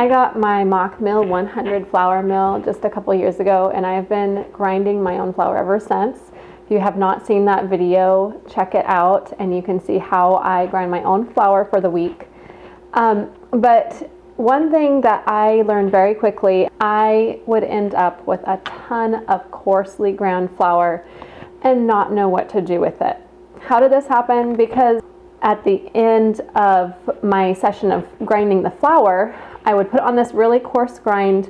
I got my mock mill 100 flour mill just a couple years ago, and I have been grinding my own flour ever since. If you have not seen that video, check it out and you can see how I grind my own flour for the week. But one thing that I learned very quickly, I would end up with a ton of coarsely ground flour and not know what to do with it. How did this happen? Because at the end of my session of grinding the flour, I would put on this really coarse grind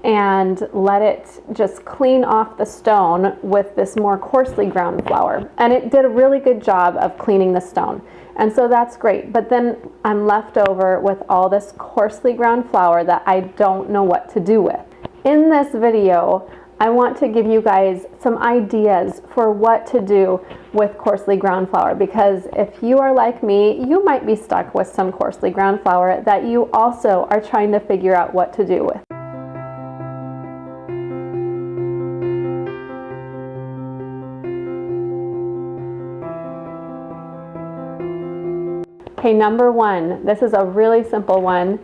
and let it just clean off the stone with this more coarsely ground flour. And it did a really good job of cleaning the stone. And so that's great. But then I'm left over with all this coarsely ground flour that I don't know what to do with. In this video, I want to give you guys some ideas for what to do with coarsely ground flour, because if you are like me, you might be stuck with some coarsely ground flour that you also are trying to figure out what to do with. Okay, number one, this is a really simple one,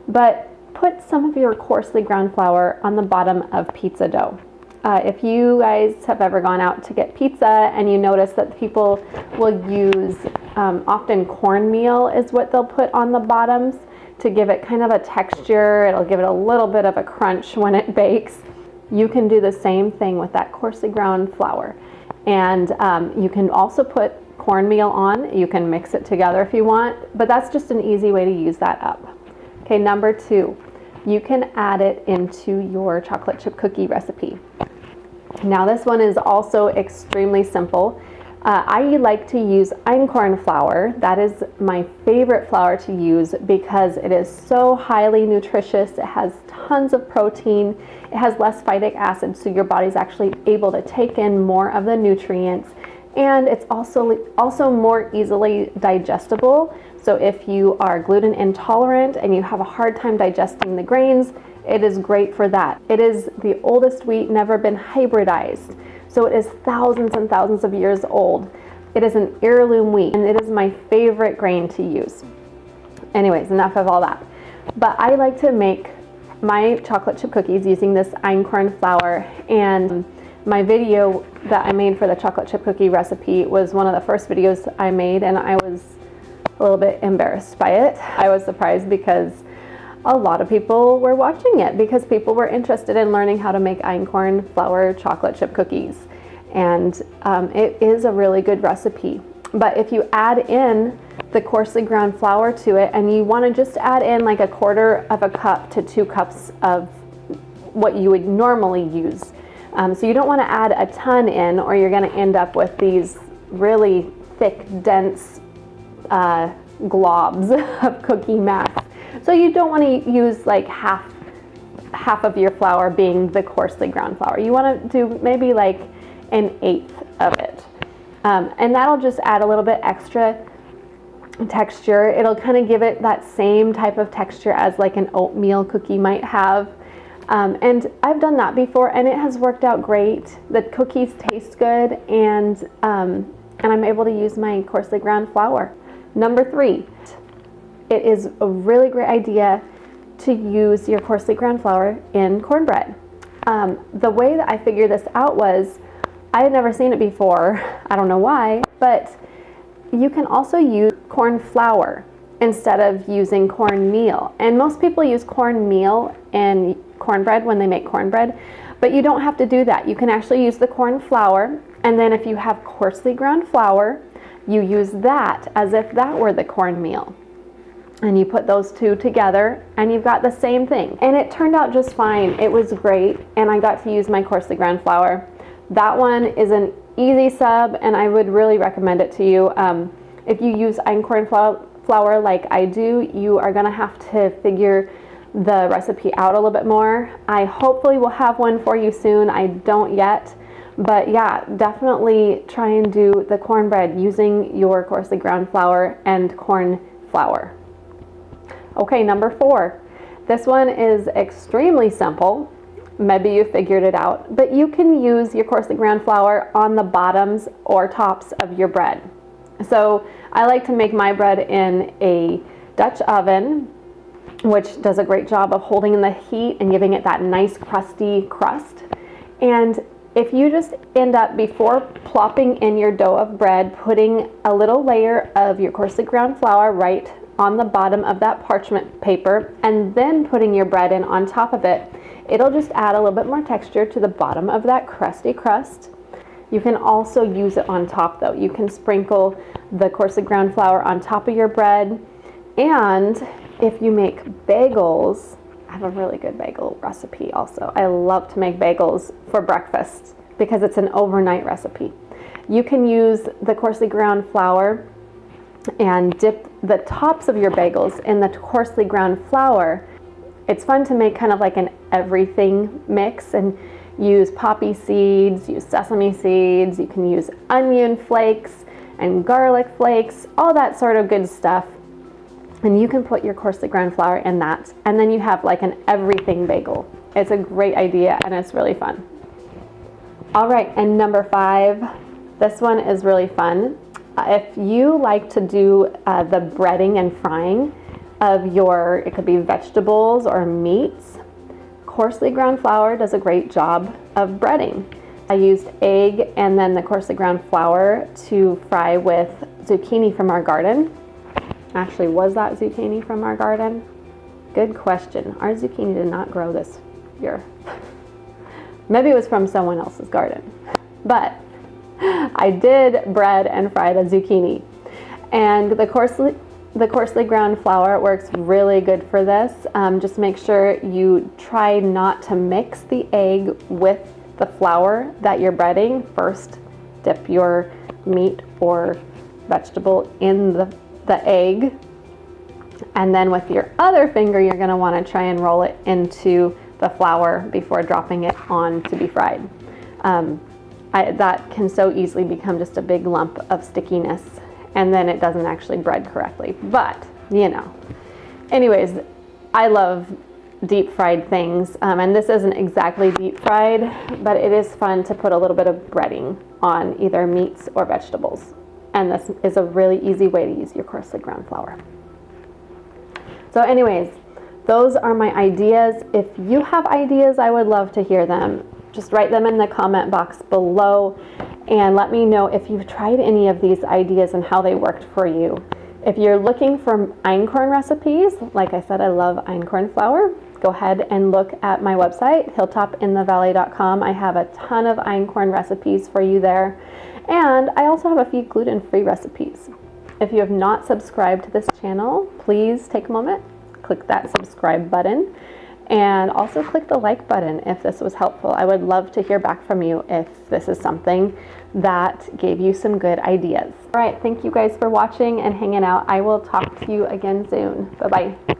but put some of your coarsely ground flour on the bottom of pizza dough. If you guys have ever gone out to get pizza and you notice that people will use often cornmeal is what they'll put on the bottoms to give it kind of a texture. It'll give it a little bit of a crunch when it bakes. You can do the same thing with that coarsely ground flour. And you can also put cornmeal on. You can mix it together if you want, but that's just an easy way to use that up. Okay, number two, you can add it into your chocolate chip cookie recipe. Now this one is also extremely simple. I like to use einkorn flour. That is my favorite flour to use because it is so highly nutritious. It has tons of protein. It has less phytic acid, so your body's actually able to take in more of the nutrients. And it's also more easily digestible. So if you are gluten intolerant and you have a hard time digesting the grains, it is great for that. It is the oldest wheat never been hybridized. So it is thousands and thousands of years old. It is an heirloom wheat and it is my favorite grain to use. Anyways, enough of all that. But I like to make my chocolate chip cookies using this einkorn flour, and my video that I made for the chocolate chip cookie recipe was one of the first videos I made, and I was a little bit embarrassed by it. I was surprised because a lot of people were watching it because people were interested in learning how to make einkorn flour chocolate chip cookies. And it is a really good recipe. But if you add in the coarsely ground flour to it, and you want to just add in like 1/4 of a cup to 2 cups of what you would normally use. So you don't want to add a ton in, or you're going to end up with these really thick, dense globs of cookie mass. So you don't want to use like half of your flour being the coarsely ground flour. You want to do maybe like 1/8 of it. And that'll just add a little bit extra texture. It'll kind of give it that same type of texture as like an oatmeal cookie might have. And I've done that before and it has worked out great. The cookies taste good, and I'm able to use my coarsely ground flour. Number 3, it is a really great idea to use your coarsely ground flour in cornbread. The way that I figured this out was, I had never seen it before, I don't know why, but you can also use corn flour instead of using cornmeal. And most people use cornmeal in cornbread when they make cornbread, but you don't have to do that. You can actually use the corn flour, and then if you have coarsely ground flour, you use that as if that were the cornmeal. And you put those two together and you've got the same thing. And it turned out just fine. It was great, and I got to use my coarsely ground flour. That one is an easy sub, and I would really recommend it to you. If you use einkorn flour like I do, you are gonna have to figure the recipe out a little bit more. I hopefully will have one for you soon. I don't yet, but yeah, definitely try and do the cornbread using your coarsely ground flour and corn flour. Okay, number 4. This one is extremely simple. Maybe you figured it out, but you can use your coarsely ground flour on the bottoms or tops of your bread. So I like to make my bread in a Dutch oven. which does a great job of holding in the heat and giving it that nice crusty crust. And if you just end up, before plopping in your dough of bread, putting a little layer of your coarsely ground flour right on the bottom of that parchment paper, and then putting your bread in on top of it, it'll just add a little bit more texture to the bottom of that crusty crust. You can also use it on top though. You can sprinkle the coarsely ground flour on top of your bread. And if you make bagels, I have a really good bagel recipe also. I love to make bagels for breakfast because it's an overnight recipe. You can use the coarsely ground flour and dip the tops of your bagels in the coarsely ground flour. It's fun to make kind of like an everything mix, and use poppy seeds, use sesame seeds, you can use onion flakes and garlic flakes, all that sort of good stuff. And you can put your coarsely ground flour in that, and then you have like an everything bagel. It's a great idea and it's really fun. All right, and number 5, this one is really fun. If you like to do the breading and frying of your, it could be vegetables or meats, coarsely ground flour does a great job of breading. I used egg and then the coarsely ground flour to fry with zucchini from our garden. Actually, was that zucchini from our garden? Good question. Our zucchini did not grow this year. Maybe it was from someone else's garden. But I did bread and fry the zucchini. And the coarsely ground flour works really good for this. Just make sure you try not to mix the egg with the flour that you're breading. First, dip your meat or vegetable in the egg, and then with your other finger you're going to want to try and roll it into the flour before dropping it on to be fried. That can so easily become just a big lump of stickiness, and then it doesn't actually bread correctly. But you know, anyways, I love deep fried things, and this isn't exactly deep fried, but it is fun to put a little bit of breading on either meats or vegetables. And this is a really easy way to use your coarsely ground flour. So anyways, those are my ideas. If you have ideas, I would love to hear them. Just write them in the comment box below and let me know if you've tried any of these ideas and how they worked for you. If you're looking for einkorn recipes, like I said, I love einkorn flour. Go ahead and look at my website, hilltopinthevalley.com. I have a ton of einkorn recipes for you there. And I also have a few gluten-free recipes. If you have not subscribed to this channel, please take a moment, click that subscribe button, and also click the like button if this was helpful. I would love to hear back from you if this is something that gave you some good ideas. All right, thank you guys for watching and hanging out. I will talk to you again soon. Bye-bye.